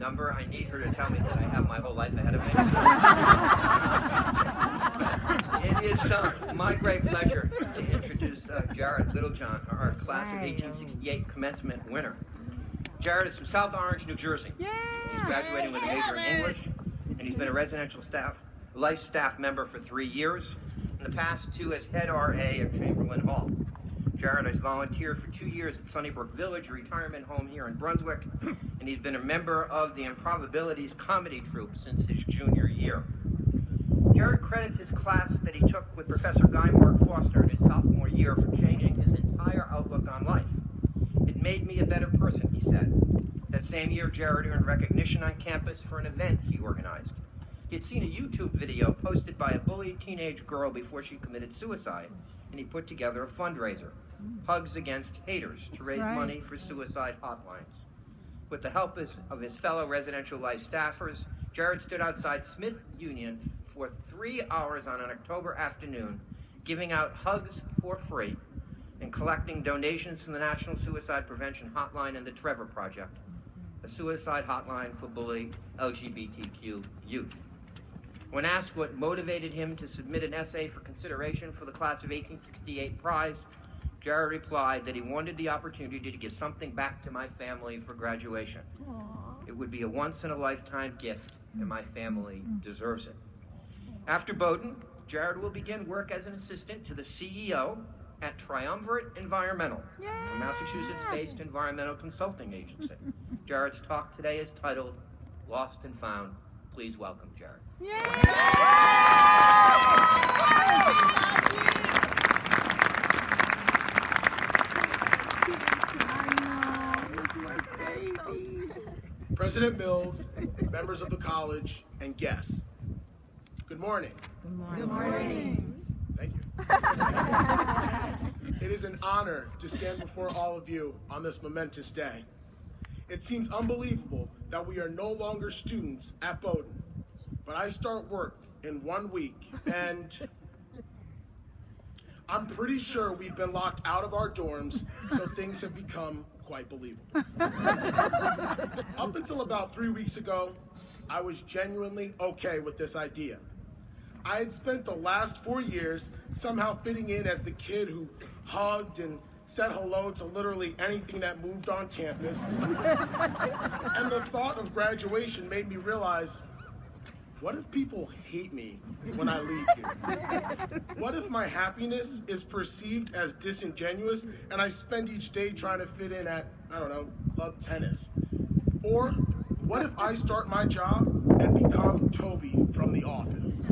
number, I need her to tell me that I have my whole life ahead of me. It is my great pleasure to introduce Jared Littlejohn, our class of 1868 commencement winner. Jared is from South Orange, New Jersey. Yeah. He's graduating with a major in English, and he's been a residential life staff member for 3 years. In the past 2 as head RA at Chamberlain Hall. Jared has volunteered for 2 years at Sunnybrook Village, a retirement home here in Brunswick, and he's been a member of the Improbabilities comedy troupe since his junior year. Jared credits his class that he took with Professor Guy Mark Foster in his sophomore year for changing his entire outlook on life. It made me a better person, he said. That same year, Jared earned recognition on campus for an event he organized. He had seen a YouTube video posted by a bullied teenage girl before she committed suicide, and he put together a fundraiser, Hugs Against Haters, to raise money for suicide hotlines. With the help of his fellow residential life staffers, Jared stood outside Smith Union for 3 hours on an October afternoon, giving out hugs for free and collecting donations from the National Suicide Prevention Hotline and the Trevor Project, a suicide hotline for bullied LGBTQ youth. When asked what motivated him to submit an essay for consideration for the class of 1868 prize, Jared replied that he wanted the opportunity to give something back to my family for graduation. Aww. It would be a once-in-a-lifetime gift, and my family deserves it. After Bowdoin, Jared will begin work as an assistant to the CEO at Triumvirate Environmental, a Massachusetts-based environmental consulting agency. Jared's talk today is titled Lost and Found. Please welcome Jared. President Mills, members of the college, and guests. Good morning. Good morning. Good morning. Thank you. It is an honor to stand before all of you on this momentous day. It seems unbelievable that we are no longer students at Bowdoin, but I start work in 1 week, and I'm pretty sure we've been locked out of our dorms, so things have become quite believable. Up until about 3 weeks ago, I was genuinely okay with this idea. I had spent the last 4 years somehow fitting in as the kid who hugged and said hello to literally anything that moved on campus. And the thought of graduation made me realize, what if people hate me when I leave here? What if my happiness is perceived as disingenuous and I spend each day trying to fit in at, I don't know, club tennis? Or what if I start my job and become Toby from The Office?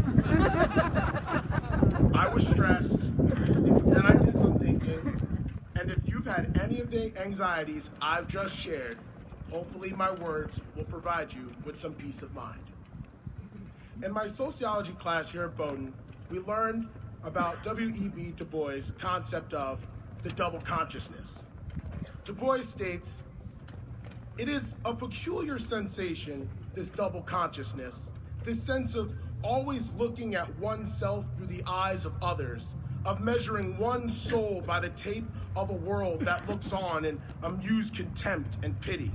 I was stressed, but then I did some thinking, and if you've had any of the anxieties I've just shared, hopefully my words will provide you with some peace of mind. In my sociology class here at Bowdoin, we learned about W.E.B. Du Bois' concept of the double consciousness. Du Bois states, "It is a peculiar sensation, this double consciousness, this sense of always looking at oneself through the eyes of others, of measuring one's soul by the tape of a world that looks on in amused contempt and pity.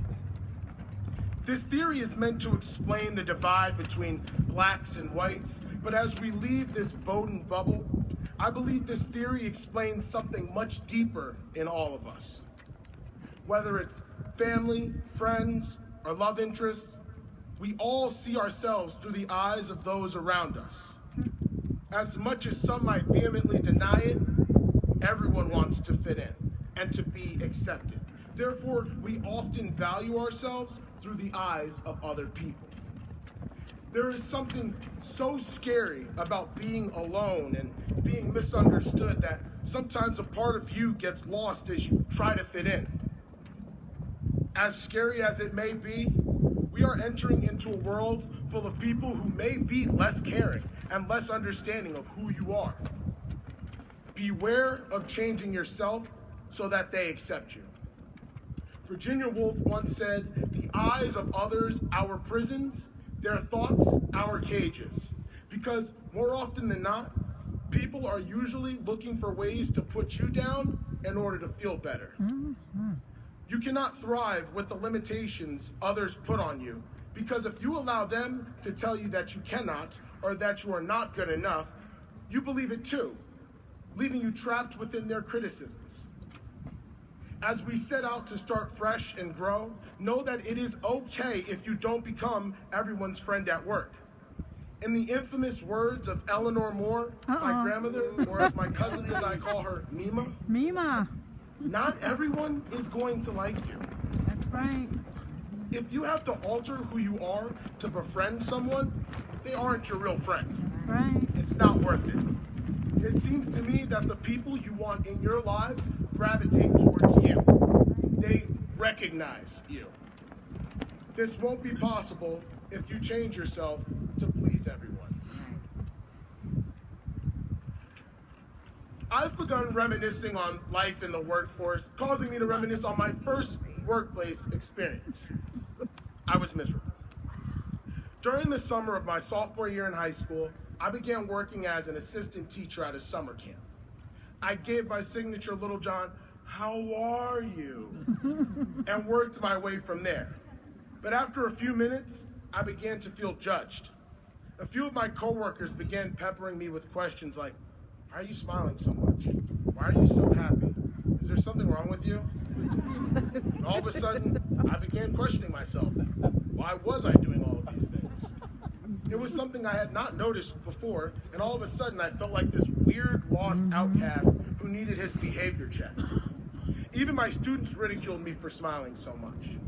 This theory is meant to explain the divide between blacks and whites, but as we leave this Bowdoin bubble, I believe this theory explains something much deeper in all of us. Whether it's family, friends, or love interests, we all see ourselves through the eyes of those around us. As much as some might vehemently deny it, everyone wants to fit in and to be accepted. Therefore, we often value ourselves through the eyes of other people. There is something so scary about being alone and being misunderstood that sometimes a part of you gets lost as you try to fit in. As scary as it may be, we are entering into a world full of people who may be less caring and less understanding of who you are. Beware of changing yourself so that they accept you. Virginia Woolf once said, "The eyes of others, our prisons, their thoughts, our cages." Because more often than not, people are usually looking for ways to put you down in order to feel better. You cannot thrive with the limitations others put on you Because if you allow them to tell you that you cannot or that you are not good enough, you believe it too, leaving you trapped within their criticisms. As we set out to start fresh and grow, know that it is okay if you don't become everyone's friend at work. In the infamous words of Eleanor Moore, my grandmother, or as my cousins and I call her, Mima, Mima. not everyone is going to like you. That's right. If you have to alter who you are to befriend someone, they aren't your real friend. That's right. It's not worth it. It seems to me that the people you want in your lives gravitate towards you. They recognize you. This won't be possible if you change yourself to please everyone. I've begun reminiscing on life in the workforce, causing me to reminisce on my first workplace experience. I was miserable. During the summer of my sophomore year in high school, I began working as an assistant teacher at a summer camp. I gave my signature Littlejohn, "How are you?" and worked my way from there. But after a few minutes, I began to feel judged. A few of my coworkers began peppering me with questions like, "Why are you smiling so much? Why are you so happy? Is there something wrong with you?" And all of a sudden, I began questioning myself. Why was I doing all of these things? It was something I had not noticed before, and all of a sudden I felt like this weird, lost outcast who needed his behavior checked. Even my students ridiculed me for smiling so much.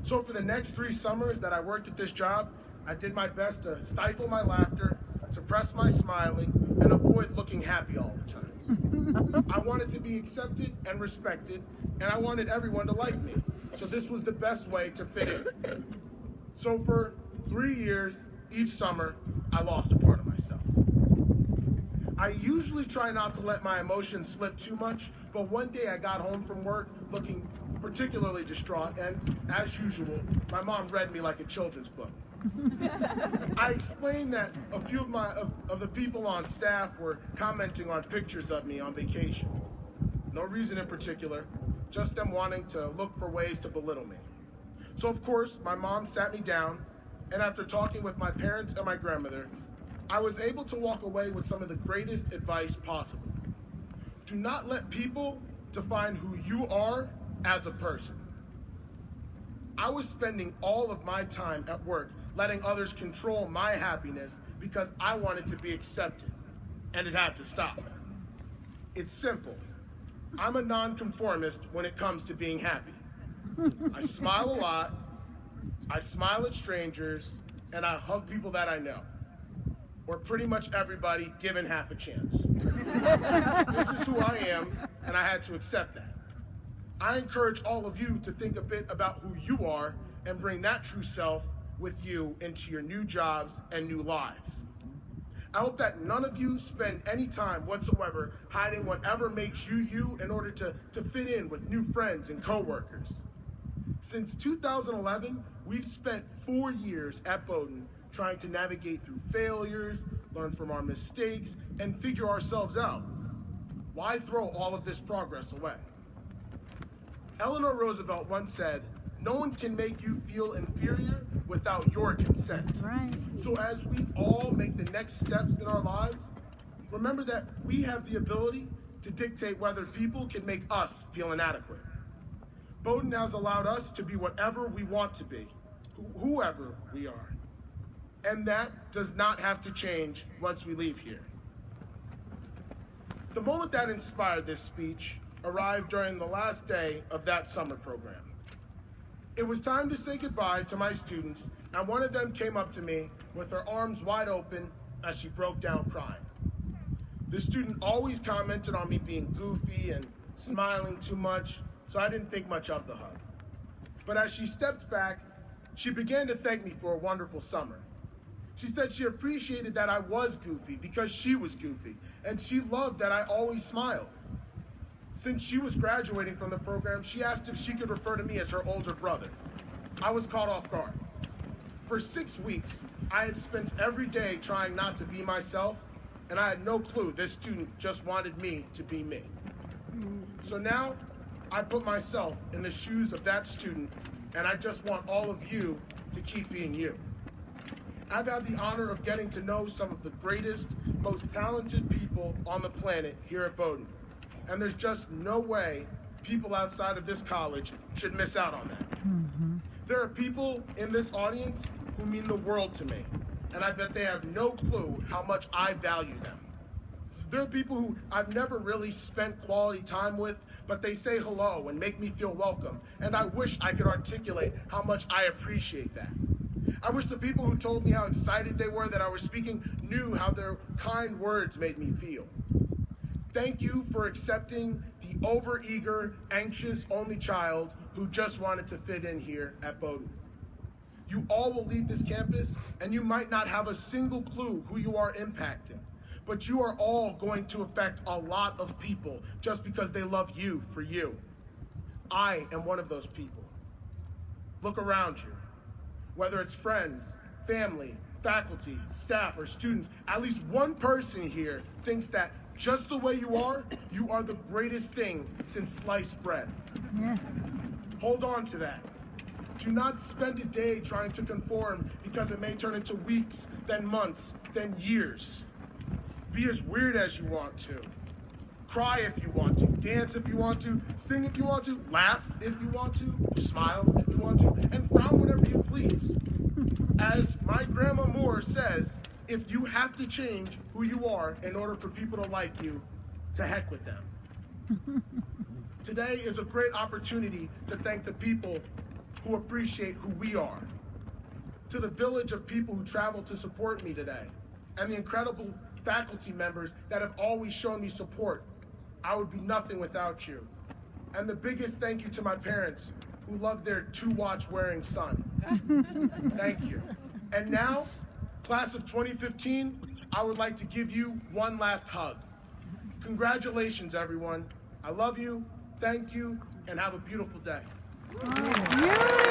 So for the next 3 summers that I worked at this job, I did my best to stifle my laughter, suppress my smiling, and avoid looking happy all the time. I wanted to be accepted and respected, and I wanted everyone to like me. So this was the best way to fit in. So for 3 years, each summer, I lost a part of myself. I usually try not to let my emotions slip too much, but one day I got home from work looking particularly distraught, and as usual, my mom read me like a children's book. I explained that a few of the people on staff were commenting on pictures of me on vacation. No reason in particular, just them wanting to look for ways to belittle me. So of course, my mom sat me down, and after talking with my parents and my grandmother, I was able to walk away with some of the greatest advice possible. Do not let people define who you are as a person. I was spending all of my time at work letting others control my happiness because I wanted to be accepted, and it had to stop. It's simple. I'm a nonconformist when it comes to being happy. I smile a lot, I smile at strangers, and I hug people that I know. Or pretty much everybody given half a chance. This is who I am, and I had to accept that. I encourage all of you to think a bit about who you are and bring that true self with you into your new jobs and new lives. I hope that none of you spend any time whatsoever hiding whatever makes you you in order to fit in with new friends and coworkers. Since 2011, we've spent 4 years at Bowdoin trying to navigate through failures, learn from our mistakes, and figure ourselves out. Why throw all of this progress away? Eleanor Roosevelt once said, "No one can make you feel inferior without your consent." That's right. So as we all make the next steps in our lives, remember that we have the ability to dictate whether people can make us feel inadequate. Bowdoin has allowed us to be whatever we want to be, whoever we are. And that does not have to change once we leave here. The moment that inspired this speech arrived during the last day of that summer program. It was time to say goodbye to my students, and one of them came up to me with her arms wide open as she broke down crying. The student always commented on me being goofy and smiling too much, so I didn't think much of the hug. But as she stepped back, she began to thank me for a wonderful summer. She said she appreciated that I was goofy because she was goofy, and she loved that I always smiled. Since she was graduating from the program, she asked if she could refer to me as her older brother. I was caught off guard. For 6 weeks, I had spent every day trying not to be myself, and I had no clue this student just wanted me to be me. So now, I put myself in the shoes of that student, and I just want all of you to keep being you. I've had the honor of getting to know some of the greatest, most talented people on the planet here at Bowdoin. And there's just no way people outside of this college should miss out on that. There are people in this audience who mean the world to me, and I bet they have no clue how much I value them. There are people who I've never really spent quality time with, but they say hello and make me feel welcome, and I wish I could articulate how much I appreciate that. I wish the people who told me how excited they were that I was speaking knew how their kind words made me feel. Thank you for accepting the overeager, anxious only child who just wanted to fit in here at Bowdoin. You all will leave this campus, and you might not have a single clue who you are impacting, but you are all going to affect a lot of people just because they love you for you. I am one of those people. Look around you. Whether it's friends, family, faculty, staff, or students, at least one person here thinks that just the way you are the greatest thing since sliced bread. Yes. Hold on to that. Do not spend a day trying to conform because it may turn into weeks, then months, then years. Be as weird as you want to. Cry if you want to, dance if you want to, sing if you want to, laugh if you want to, smile if you want to, and frown whenever you please. As my grandma Moore says, if you have to change who you are in order for people to like you, to heck with them. Today is a great opportunity to thank the people who appreciate who we are. To the village of people who traveled to support me today, and the incredible faculty members that have always shown me support. I would be nothing without you. And the biggest thank you to my parents who love their 2-watch wearing son. Thank you. And now, class of 2015, I would like to give you one last hug. Congratulations, everyone. I love you, thank you, and have a beautiful day. Yeah.